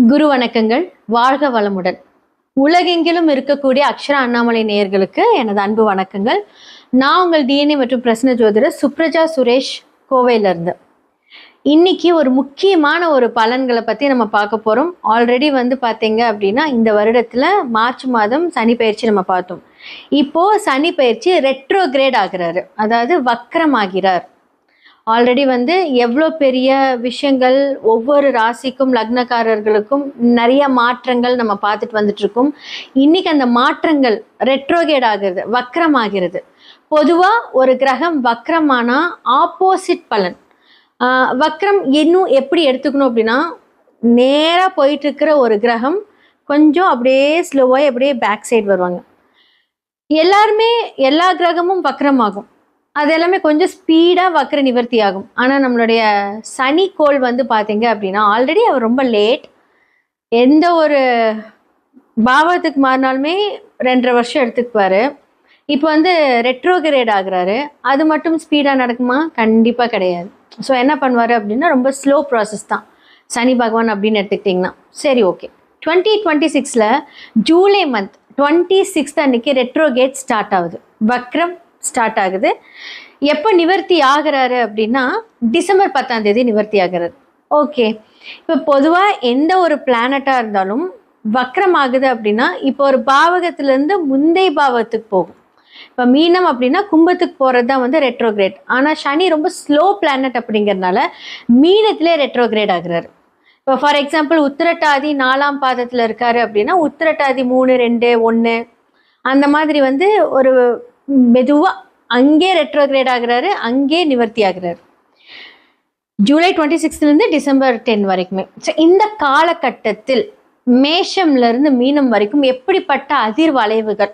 குரு வணக்கங்கள். வாழ்க வளமுடன். உலகெங்கிலும் இருக்கக்கூடிய அக்ஷரா அண்ணாமலை நேயர்களுக்கு எனது அன்பு வணக்கங்கள். நான் உங்கள் டிஎன்ஏ மற்றும் பிரசன்ன ஜோதிடர் சுப்ரஜா சுரேஷ், கோவையிலிருந்து. இன்னைக்கு ஒரு முக்கியமான ஒரு பலன்களை பற்றி நம்ம பார்க்க போகிறோம். ஆல்ரெடி பார்த்தீங்க அப்படின்னா இந்த வருடத்தில் மார்ச் மாதம் சனி பயிற்சி நம்ம பார்த்தோம். இப்போது சனி பயிற்சி ரெட்ரோகிரேட் ஆகிறாரு, அதாவது வக்ரமாகிறார். ஆல்ரெடி எவ்வளோ பெரிய விஷயங்கள் ஒவ்வொரு ராசிக்கும் லக்னக்காரர்களுக்கும் நிறைய மாற்றங்கள் நம்ம பார்த்துட்டு வந்துட்டுருக்கோம். இன்றைக்கி அந்த மாற்றங்கள் ரெட்ரோகேட் ஆகிறது, வக்ரமாகிறது. பொதுவாக ஒரு கிரகம் வக்ரமானால் ஆப்போசிட் பலன். வக்ரம் இன்னும் எப்படி எடுத்துக்கணும் அப்படின்னா, நேராக போயிட்டுருக்கிற ஒரு கிரகம் கொஞ்சம் அப்படியே ஸ்லோவாக அப்படியே பேக் சைடு வருவாங்க. எல்லா கிரகமும் வக்ரமாகும், அது எல்லாமே கொஞ்சம் ஸ்பீடாக வக்ர நிவர்த்தி ஆகும். ஆனால் நம்மளுடைய சனி கோள் பார்த்தீங்க அப்படின்னா ஆல்ரெடி அவர் ரொம்ப லேட். எந்த ஒரு பாவத்துக்கு மாறினாலுமே 2.5 வருஷம் எடுத்துக்குவார். இப்போ ரெட்ரோகிரேட் ஆகுறாரு. அது மட்டும் ஸ்பீடாக நடக்குமா? கண்டிப்பாக கிடையாது. ஸோ என்ன பண்ணுவார் அப்படின்னா ரொம்ப ஸ்லோ ப்ராசஸ் தான் சனி பகவான் அப்படின்னு எடுத்துக்கிட்டிங்கன்னா. சரி, ஓகே. 2026 ஜூலை மந்த் 26 அன்னைக்கு ரெட்ரோகேட் ஸ்டார்ட் ஆகுது, வக்ரம் ஸ்டார்ட் ஆகுது. எப்போ நிவர்த்தி ஆகிறாரு அப்படின்னா டிசம்பர் 10 நிவர்த்தி ஆகிறாரு. ஓகே, இப்போ பொதுவாக எந்த ஒரு பிளானட்டாக இருந்தாலும் வக்ரம் ஆகுது அப்படின்னா இப்போ ஒரு பாவகத்திலேருந்து முந்தைய பாவத்துக்கு போகும். இப்போ மீனம் அப்படின்னா கும்பத்துக்கு போகிறது தான் ரெட்ரோகிரேட். ஆனால் சனி ரொம்ப ஸ்லோ பிளானட் அப்படிங்கிறதுனால மீனத்திலே ரெட்ரோகிரேட் ஆகுறாரு. இப்போ ஃபார் எக்ஸாம்பிள் உத்திரட்டாதி 4ஆம் பாதத்தில் இருக்காரு அப்படின்னா உத்திரட்டாதி 3, 2, 1 அந்த மாதிரி ஒரு மெதுவாக அங்கே ரெட்ரோகிரேட் ஆகுறாரு, அங்கே நிவர்த்தி ஆகுறாரு. ஜூலை 26 டிசம்பர் 10 வரைக்குமே. ஸோ இந்த காலகட்டத்தில் மேஷம்லேருந்து மீனம் வரைக்கும் எப்படிப்பட்ட அதிர்வளைவுகள்,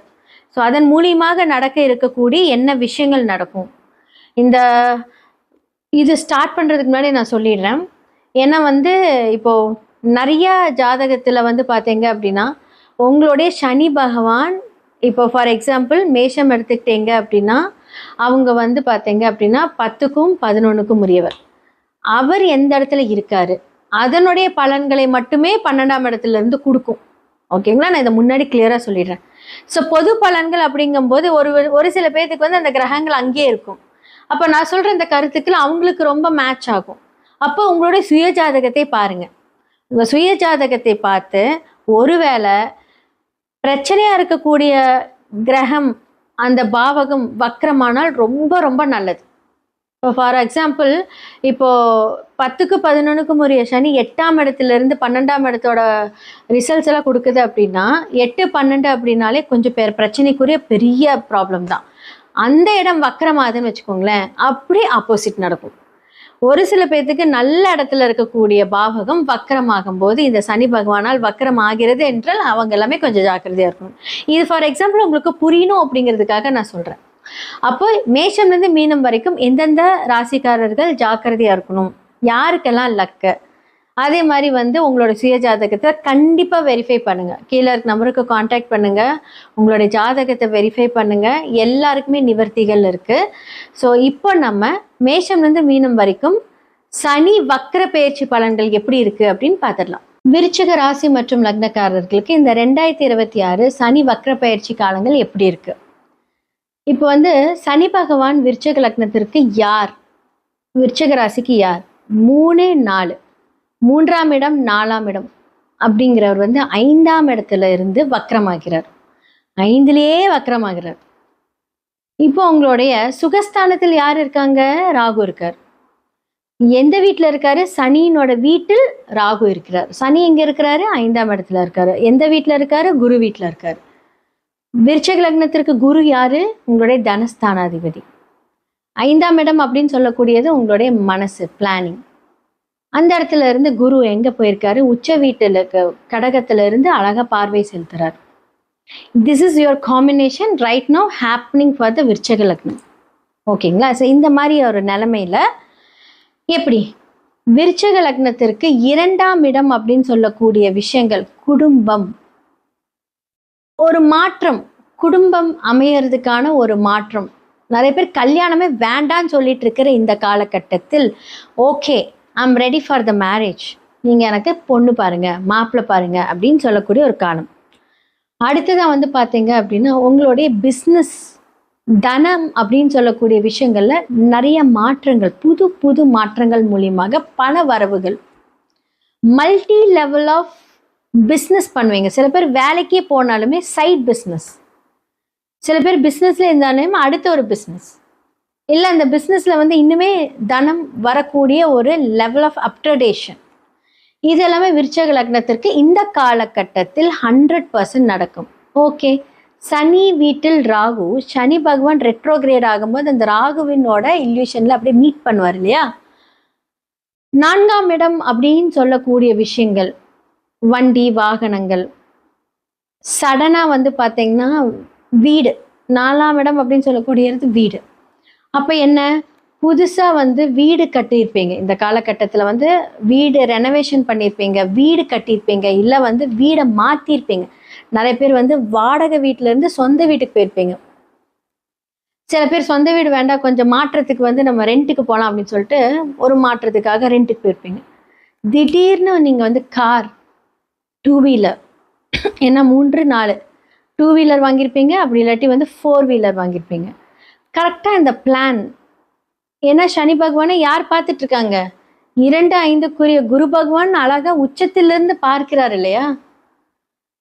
ஸோ அதன் மூலியமாக நடக்க இருக்கக்கூடிய என்ன விஷயங்கள் நடக்கும், இது ஸ்டார்ட் பண்ணுறதுக்கு முன்னாடி நான் சொல்லிடுறேன். ஏன்னா இப்போது நிறைய ஜாதகத்தில் பார்த்தீங்க அப்படின்னா உங்களுடைய சனி பகவான் இப்போ ஃபார் எக்ஸாம்பிள் மேஷம் எடுத்துக்கிட்டீங்க அப்படின்னா அவங்க பார்த்தீங்க அப்படின்னா 10க்கும் 11க்கும் உரியவர். அவர் எந்த இடத்துல இருக்காரு அதனுடைய பலன்களை மட்டுமே 12ஆம் இடத்துலேருந்து கொடுக்கும். ஓகேங்களா? நான் இதை முன்னாடி கிளியராக சொல்லிடுறேன். ஸோ பொது பலன்கள் அப்படிங்கும்போது ஒரு சில பேர்த்துக்கு அந்த கிரகங்கள் அங்கேயே இருக்கும். அப்போ நான் சொல்கிற இந்த கருத்துக்கள் அவங்களுக்கு ரொம்ப மேட்ச் ஆகும். அப்போ உங்களுடைய சுய ஜாதகத்தை பாருங்கள். உங்கள் சுய ஜாதகத்தை பார்த்து ஒருவேளை பிரச்சனையாக இருக்கக்கூடிய கிரகம் அந்த பாவகம் வக்ரமானால் ரொம்ப ரொம்ப நல்லது. இப்போ ஃபார் எக்ஸாம்பிள் இப்போது 10க்கு 11க்கும் உரிய சனி 8ஆம் இடத்துலேருந்து 12ஆம் இடத்தோட ரிசல்ட்ஸ் எல்லாம் கொடுக்குது அப்படின்னா 8, 12 அப்படின்னாலே கொஞ்சம் பிரச்சனைக்குரிய பெரிய ப்ராப்ளம் தான். அந்த இடம் வக்ரமாகுதுன்னு வச்சுக்கோங்களேன், அப்படி ஆப்போசிட் நடக்கும். ஒரு சில பேர்த்துக்கு நல்ல இடத்துல இருக்கக்கூடிய பாவகம் வக்ரமாகும் போது இந்த சனி பகவானால் வக்ரம் ஆகிறது என்றால் அவங்க எல்லாமே கொஞ்சம் ஜாக்கிரதையாக இருக்கணும். இது ஃபார் எக்ஸாம்பிள் உங்களுக்கு புரியணும் அப்படிங்கிறதுக்காக நான் சொல்கிறேன். அப்போ மேஷம்லேருந்து மீனம் வரைக்கும் எந்தெந்த ராசிக்காரர்கள் ஜாக்கிரதையாக இருக்கணும், யாருக்கெல்லாம் லக்கு, அதே மாதிரி உங்களோட சுய ஜாதகத்தை கண்டிப்பாக வெரிஃபை பண்ணுங்கள். கீழே இருக்க நம்பருக்கு காண்டாக்ட் பண்ணுங்கள், உங்களுடைய ஜாதகத்தை வெரிஃபை பண்ணுங்கள். எல்லாருக்குமே நிவர்த்திகள் இருக்குது. ஸோ இப்போ நம்ம மேஷம்லேருந்து மீனம் வரைக்கும் சனி வக்ர பயிற்சி பலன்கள் எப்படி இருக்குது அப்படின்னு பார்த்துடலாம். விருச்சிக ராசி மற்றும் லக்னக்காரர்களுக்கு இந்த 2026 சனி வக்ர பயிற்சி காலங்கள் எப்படி இருக்குது? இப்போ சனி பகவான் விருச்சிக லக்னத்திற்கு யார், விருச்சிக ராசிக்கு யார்? 3, 4, 3ஆம் இடம் 4ஆம் இடம் அப்படிங்கிறவர் 5ஆம் இடத்துல இருந்து வக்ரமாகிறார். 5லேயே வக்ரமாகிறார். இப்போ உங்களுடைய சுகஸ்தானத்தில் யார் இருக்காங்க? ராகு இருக்கார். எந்த வீட்டில் இருக்காரு? சனியினோட வீட்டில் ராகு இருக்கிறார். சனி எங்கே இருக்கிறாரு? 5ஆம் இடத்துல இருக்காரு. எந்த வீட்டில் இருக்காரு? குரு வீட்டில் இருக்காரு. விருச்சிக லக்னத்திற்கு குரு யாரு? உங்களுடைய தனஸ்தானாதிபதி. 5ஆம் இடம் அப்படின்னு சொல்லக்கூடியது உங்களுடைய மனசு, பிளானிங். அந்த இடத்துல இருந்து குரு எங்கே போயிருக்காரு? உச்ச வீட்டில் இருக்க கடகத்துல இருந்து அழகாக பார்வை செலுத்துறார். This is your combination right now happening for the விருச்சிக லக்னம். ஓகேங்களா? ஸோ இந்த மாதிரி ஒரு நிலைமையில எப்படி விருச்சிக லக்னத்திற்கு 2ஆம் இடம் அப்படின்னு சொல்லக்கூடிய விஷயங்கள், குடும்பம், ஒரு மாற்றம், குடும்பம் அமையறதுக்கான ஒரு மாற்றம். நிறைய பேர் கல்யாணமே வேண்டான்னு சொல்லிட்டு இருக்கிற இந்த காலகட்டத்தில் okay, I'm ready for the marriage நீங்கள் எனக்கு பொண்ணு பாருங்க, மாப்பிள்ளை பாருங்க அப்படின்னு சொல்லக்கூடிய ஒரு காலம். அடுத்ததாக வந்து பார்த்தீங்க அப்படின்னா உங்களுடைய பிஸ்னஸ், தனம் அப்படின்னு சொல்லக்கூடிய விஷயங்கள்ல நிறைய மாற்றங்கள், புது புது மாற்றங்கள் மூலியமாக பண வரவுகள், மல்டி லெவல் ஆஃப் பிஸ்னஸ் பண்ணுவீங்க. சில பேர் வேலைக்கே போனாலுமே சைட் பிஸ்னஸ், சில பேர் பிஸ்னஸ்ல இருந்தாலுமே அடுத்த ஒரு பிஸ்னஸ், இல்லை அந்த பிஸ்னஸ்ல வந்து இன்னுமே தனம் வரக்கூடிய ஒரு லெவல் ஆஃப் அப்கிரேடேஷன், இது எல்லாமே விருச்சக லக்னத்திற்கு இந்த காலகட்டத்தில் 100% நடக்கும். ஓகே, சனி வீட்டில் ராகு, சனி பகவான் ரெட்ரோகிரேட் ஆகும்போது அந்த ராகுவினோட இல்யூஷன்ல அப்படியே மீட் பண்ணுவார் இல்லையா. 4ஆம் இடம் அப்படின்னு சொல்லக்கூடிய விஷயங்கள், வண்டி வாகனங்கள், சடனாக வந்து பார்த்தீங்கன்னா வீடு, 4ஆம் இடம் அப்படின்னு சொல்லக்கூடியது வீடு. அப்போ என்ன, புதுசாக வந்து வீடு கட்டியிருப்பீங்க. இந்த காலகட்டத்தில் வந்து வீடு ரெனோவேஷன் பண்ணியிருப்பீங்க, வீடு கட்டியிருப்பீங்க, இல்லை வந்து வீடை மாற்றிருப்பீங்க. நிறைய பேர் வந்து வாடகை வீட்டிலேருந்து சொந்த வீட்டுக்கு போயிருப்பீங்க. சில பேர் சொந்த வீடு வேண்டாம், கொஞ்சம் மாற்றத்துக்கு வந்து நம்ம ரெண்ட்டுக்கு போகலாம் அப்படின்னு சொல்லிட்டு ஒரு மாற்றத்துக்காக ரெண்ட்டுக்கு போயிருப்பீங்க. திடீர்னு நீங்கள் வந்து கார், 2 வீலர், ஏன்னா 3 4 2 வீலர் வாங்கியிருப்பீங்க, அப்படி இல்லாட்டி வந்து 4 வீலர் வாங்கியிருப்பீங்க. கரெக்டாக இந்த பிளான், ஏன்னா சனி பகவானை யார் பார்த்துட்டு இருக்காங்க, 2 5க்குரிய குரு பகவான் அழகாக உச்சத்திலிருந்து பார்க்கிறார் இல்லையா.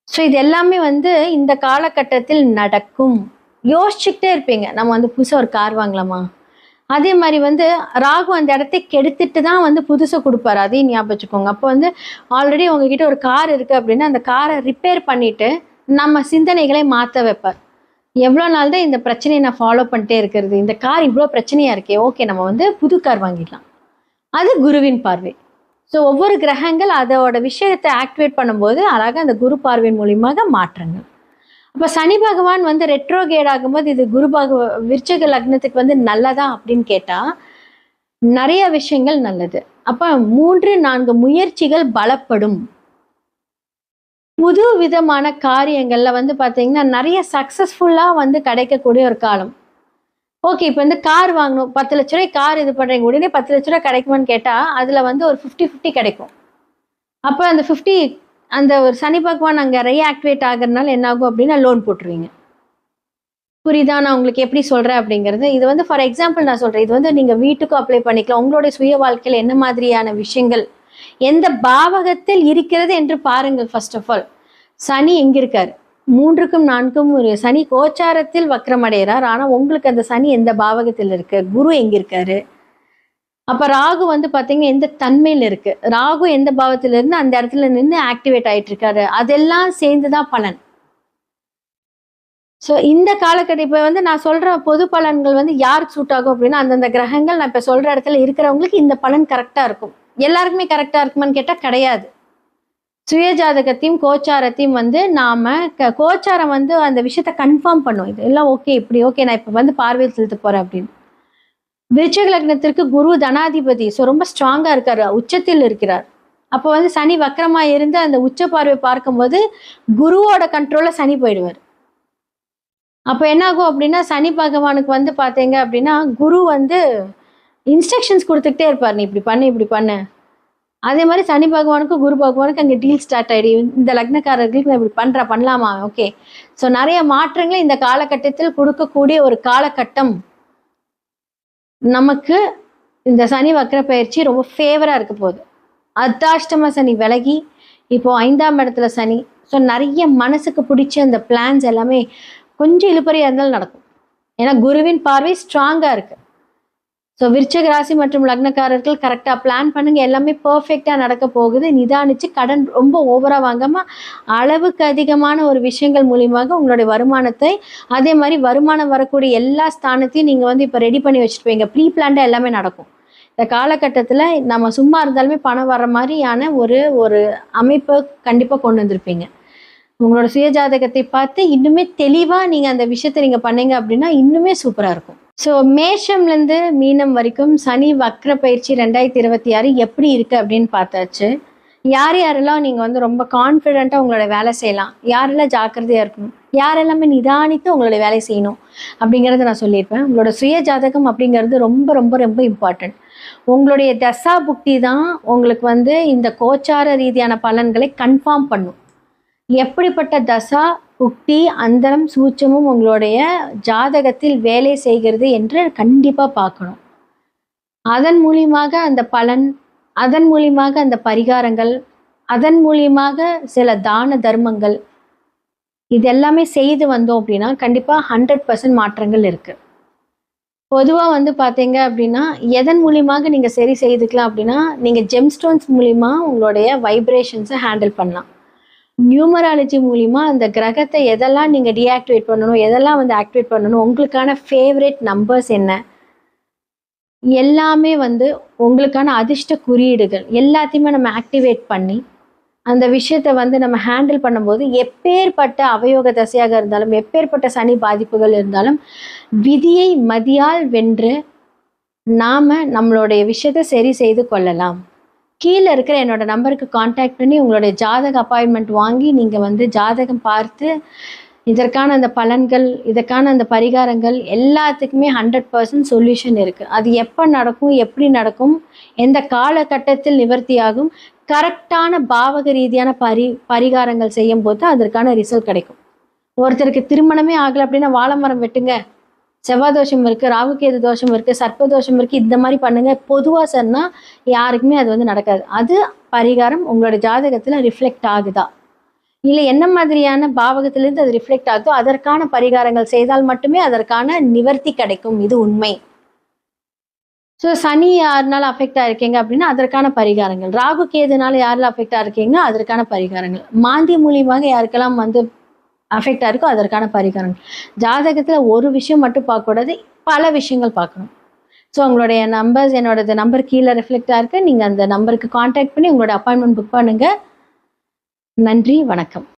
ஸோ இது எல்லாமே வந்து இந்த காலகட்டத்தில் நடக்கும். யோசிச்சுக்கிட்டே இருப்பீங்க, நம்ம வந்து புதுசாக ஒரு கார் வாங்கலாமா. அதே மாதிரி வந்து ராகு அந்த இடத்தை கெடுத்துட்டு தான் வந்து புதுசாக கொடுப்பாரு, அதையும் ஞாபகம் வச்சுக்கோங்க. அப்போ வந்து ஆல்ரெடி உங்ககிட்ட ஒரு கார் இருக்குது அப்படின்னா அந்த காரை ரிப்பேர் பண்ணிவிட்டு நம்ம சிந்தனைகளை மாற்ற வைப்பார். எவ்வளோ நாள் தான் இந்த பிரச்சனையை நான் ஃபாலோ பண்ணிட்டே இருக்கிறது, இந்த கார் இவ்வளோ பிரச்சனையாக இருக்கே, ஓகே நம்ம வந்து புது கார் வாங்கிடலாம். அது குருவின் பார்வை. ஸோ ஒவ்வொரு கிரகங்கள் அதோட விஷயத்தை ஆக்டிவேட் பண்ணும்போது அழகாக அந்த குரு பார்வையின் மூலியமாக மாற்றங்கள். அப்போ சனி பகவான் வந்து ரெட்ரோகேட் ஆகும்போது இது விருச்சக லக்னத்துக்கு வந்து நல்லதா அப்படின்னு கேட்டால் நிறைய விஷயங்கள் நல்லது. அப்போ 3 4 முயற்சிகள் பலப்படும். புது விதமான காரியங்கள்ல வந்து பார்த்தீங்கன்னா நிறைய சக்ஸஸ்ஃபுல்லாக வந்து கிடைக்கக்கூடிய ஒரு காலம். ஓகே, இப்போ வந்து கார் வாங்கணும், 10 லட்ச ரூபாய் கார் இது பண்ணுறீங்க, உடனே 10 லட்ச ரூபாய் கிடைக்குமான்னு கேட்டால் அதில் வந்து ஒரு 50-50 கிடைக்கும். அப்போ அந்த 50 அந்த ஒரு சனி பகவான் அங்கே ரீஆக்டிவேட் ஆகிறதுனால என்ன ஆகும் அப்படின்னா லோன் போட்டுருவீங்க. புரியுதா நான் உங்களுக்கு எப்படி சொல்கிறேன் அப்படிங்கிறது? இது வந்து ஃபார் எக்ஸாம்பிள் நான் சொல்கிறேன், இது வந்து நீங்கள் வீட்டுக்கும் அப்ளை பண்ணிக்கலாம். உங்களுடைய சுய வாழ்க்கையில் என்ன மாதிரியான விஷயங்கள் எந்த பாவகத்தில் இருக்கிறது என்று பாருங்கள். ஃபர்ஸ்ட் ஆஃப் ஆல் சனி எங்கே இருக்கார், 3க்கும் 4க்கும் ஒரு சனி கோச்சாரத்தில் வக்ரமடைகிறார். ஆனால் உங்களுக்கு அந்த சனி எந்த பாவகத்தில் இருக்கு, குரு எங்கே இருக்காரு, அப்போ ராகு வந்து பார்த்தீங்கன்னா எந்த தன்மையில் இருக்கு, ராகு எந்த பாவத்தில் இருந்து அந்த இடத்துல நின்று ஆக்டிவேட் ஆகிட்டு இருக்காரு, அதெல்லாம் சேர்ந்து தான் பலன். ஸோ இந்த காலகட்டம் இப்போ வந்து நான் சொல்கிற பொது பலன்கள் வந்து யாருக்கு சூட் ஆகும் அப்படின்னா அந்தந்த கிரகங்கள் நான் இப்போ சொல்கிற இடத்துல இருக்கிறவங்களுக்கு இந்த பலன் கரெக்டாக இருக்கும். எல்லாருக்குமே கரெக்டாக இருக்குமான்னு கேட்டால் கிடையாது. சுயஜாதகத்தையும் கோச்சாரத்தையும் வந்து நாம் கோச்சாரம் வந்து அந்த விஷயத்த கன்ஃபார்ம் பண்ணும், இது எல்லாம் ஓகே, இப்படி ஓகே, நான் இப்போ வந்து பார்வையில் செலுத்த போகிறேன் அப்படின்னு. விருச்சிக லக்னத்திற்கு குரு தனாதிபதி, ஸோ ரொம்ப ஸ்ட்ராங்காக இருக்கார், உச்சத்தில் இருக்கிறார். அப்போ வந்து சனி வக்கரமாக இருந்து அந்த உச்ச பார்வை பார்க்கும்போது குருவோட கண்ட்ரோலில் சனி போயிடுவார். அப்போ என்ன ஆகும் அப்படின்னா சனி பகவானுக்கு வந்து பார்த்தீங்க அப்படின்னா குரு வந்து இன்ஸ்ட்ரக்ஷன்ஸ் கொடுத்துக்கிட்டே இருப்பார், நீ இப்படி பண்ணு இப்படி பண்ணு. அதே மாதிரி சனி பகவானுக்கும் குரு பகவானுக்கும் அங்கே டீல் ஸ்டார்ட் ஆகிடும், இந்த லக்னக்காரர்களுக்கு நான் இப்படி பண்ணலாமா, ஓகே. ஸோ நிறைய மாற்றங்களை இந்த காலகட்டத்தில் கொடுக்கக்கூடிய ஒரு காலகட்டம். நமக்கு இந்த சனி வக்ர பயிற்சி ரொம்ப ஃபேவராக இருக்க போகுது. அர்த்தாஷ்டம சனி விலகி இப்போ 5ஆம் இடத்துல சனி. ஸோ நிறைய மனசுக்கு பிடிச்ச அந்த பிளான்ஸ் எல்லாமே கொஞ்சம் இழுபறியாக இருந்தாலும் நடக்கும், ஏன்னா குருவின் பார்வை ஸ்ட்ராங்காக இருக்கு. ஸோ விருச்சிக ராசி மற்றும் லக்னக்காரர்கள் கரெக்டாக பிளான் பண்ணுங்க, எல்லாமே பர்ஃபெக்டாக நடக்க போகுது. நிதானிச்சு கடன் ரொம்ப ஓவராக வாங்காமல் அளவுக்கு அதிகமான ஒரு விஷயங்கள் மூலியமாக உங்களுடைய வருமானத்தை, அதே மாதிரி வருமானம் வரக்கூடிய எல்லா ஸ்தானத்தையும் நீங்கள் வந்து இப்போ ரெடி பண்ணி வச்சுருப்பீங்க. ப்ரீ பிளான்டாக எல்லாமே நடக்கும். இந்த காலகட்டத்தில் நம்ம சும்மா இருந்தாலுமே பணம் வர்ற மாதிரியான ஒரு அமைப்பை கண்டிப்பாக கொண்டு வந்திருப்பீங்க. உங்களோட சுயஜாதகத்தை பார்த்து இன்னுமே தெளிவாக நீங்கள் அந்த விஷயத்தை நீங்கள் பண்ணீங்க அப்படின்னா இன்னுமே சூப்பராக இருக்கும். ஸோ மேஷம்லேருந்து மீனம் வரைக்கும் சனி வக்ர பயிற்சி 2026 எப்படி இருக்குது அப்படின்னு பார்த்தாச்சு. யாரெல்லாம் நீங்கள் வந்து ரொம்ப கான்ஃபிடென்ட்டாக உங்களோட வேலை செய்யலாம், யாரெல்லாம் ஜாக்கிரதையாக இருக்கணும், யாரெல்லாமே நிதானித்து உங்களோட வேலை செய்யணும் அப்படிங்கிறத நான் சொல்லியிருப்பேன். உங்களோட சுய ஜாதகம் அப்படிங்கிறது ரொம்ப ரொம்ப ரொம்ப இம்பார்ட்டன்ட். உங்களுடைய தசா புக்தி தான் உங்களுக்கு வந்து இந்த கோச்சார ரீதியான பலன்களை கன்ஃபார்ம் பண்ணும். எப்படிப்பட்ட தசா புக்தி அந்தரம் சூட்சமும் உங்களுடைய ஜாதகத்தில் வேலை செய்கிறது என்று கண்டிப்பாக பார்க்கணும். அதன் மூலியமாக அந்த பலன், அதன் மூலியமாக அந்த பரிகாரங்கள், அதன் மூலியமாக சில தான தர்மங்கள், இது எல்லாமே செய்து வந்தோம் அப்படின்னா கண்டிப்பாக 100% மாற்றங்கள் இருக்குது. பொதுவாக வந்து பார்த்தீங்க அப்படின்னா எதன் மூலியமாக நீங்கள் சரி செய்துக்கலாம் அப்படின்னா, நீங்கள் ஜெம்ஸ்டோன்ஸ் மூலிமா உங்களுடைய வைப்ரேஷன்ஸை ஹேண்டில் பண்ணலாம். நியூமராலஜி மூலிமா அந்த கிரகத்தை எதெல்லாம் நீங்கள் டீஆக்டிவேட் பண்ணணும், எதெல்லாம் வந்து ஆக்டிவேட் பண்ணணும், உங்களுக்கான ஃபேவரட் நம்பர்ஸ் என்ன, எல்லாமே வந்து உங்களுக்கான அதிர்ஷ்ட குறியீடுகள் எல்லாத்தையுமே நம்ம ஆக்டிவேட் பண்ணி அந்த விஷயத்தை வந்து நம்ம ஹேண்டில் பண்ணும்போது எப்பேற்பட்ட அவயோக தசையாக இருந்தாலும், எப்பேற்பட்ட சனி பாதிப்புகள் இருந்தாலும் விதியை மதியால் வென்று நாம் நம்மளுடைய விஷயத்தை சரி செய்து கொள்ளலாம். கீழே இருக்கிற என்னோட நம்பருக்கு காண்டாக்ட் பண்ணி உங்களுடைய ஜாதக அப்பாயின்மெண்ட் வாங்கி நீங்கள் வந்து ஜாதகம் பார்த்து இதற்கான அந்த பலன்கள், இதற்கான அந்த பரிகாரங்கள் எல்லாத்துக்குமே 100% சொல்யூஷன் இருக்குது. அது எப்போ நடக்கும், எப்படி நடக்கும், எந்த காலகட்டத்தில் நிவர்த்தியாகும், கரெக்டான பாவக ரீதியான பரிகாரங்கள் செய்யும் போது அதற்கான ரிசல்ட் கிடைக்கும். ஒருத்தருக்கு திருமணமே ஆகலை அப்படின்னா வாழை மரம் வெட்டுங்க, செவ்வாய் தோஷம் இருக்குது, ராகுகேது தோஷம் இருக்குது, சர்ப்ப தோஷம் இருக்குது, இந்த மாதிரி பண்ணுங்கள் பொதுவாக சொன்னால் யாருக்குமே அது வந்து நடக்காது. அது பரிகாரம் உங்களோட ஜாதகத்தில் ரிஃப்ளெக்ட் ஆகுதா, இல்லை என்ன மாதிரியான பாவகத்திலிருந்து அது ரிஃப்ளெக்ட் ஆகுதோ அதற்கான பரிகாரங்கள் செய்தால் மட்டுமே அதற்கான நிவர்த்தி கிடைக்கும். இது உண்மை. ஸோ சனி யாருனால அஃபெக்ட் ஆகிருக்கீங்க அப்படின்னா அதற்கான பரிகாரங்கள், ராகு கேதுனால யாரில் அஃபெக்ட் ஆகிருக்கீங்க அதற்கான பரிகாரங்கள், மாந்தி மூலியமாக யாருக்கெல்லாம் வந்து அஃபெக்ட் ஆகிருக்கோ அதற்கான பரிகாரங்கள். ஜாதகத்தில் ஒரு விஷயம் மட்டும் பார்க்கக்கூடாது, பல விஷயங்கள் பார்க்கணும். ஸோ உங்களுடைய நம்பர்ஸ், என்னோட நம்பர் கீழே ரிஃப்ளெக்ட் ஆகிருக்கு. நீங்கள் அந்த நம்பருக்கு காண்டாக்ட் பண்ணி உங்களோட அப்பாயின்மெண்ட் புக் பண்ணுங்கள். நன்றி, வணக்கம்.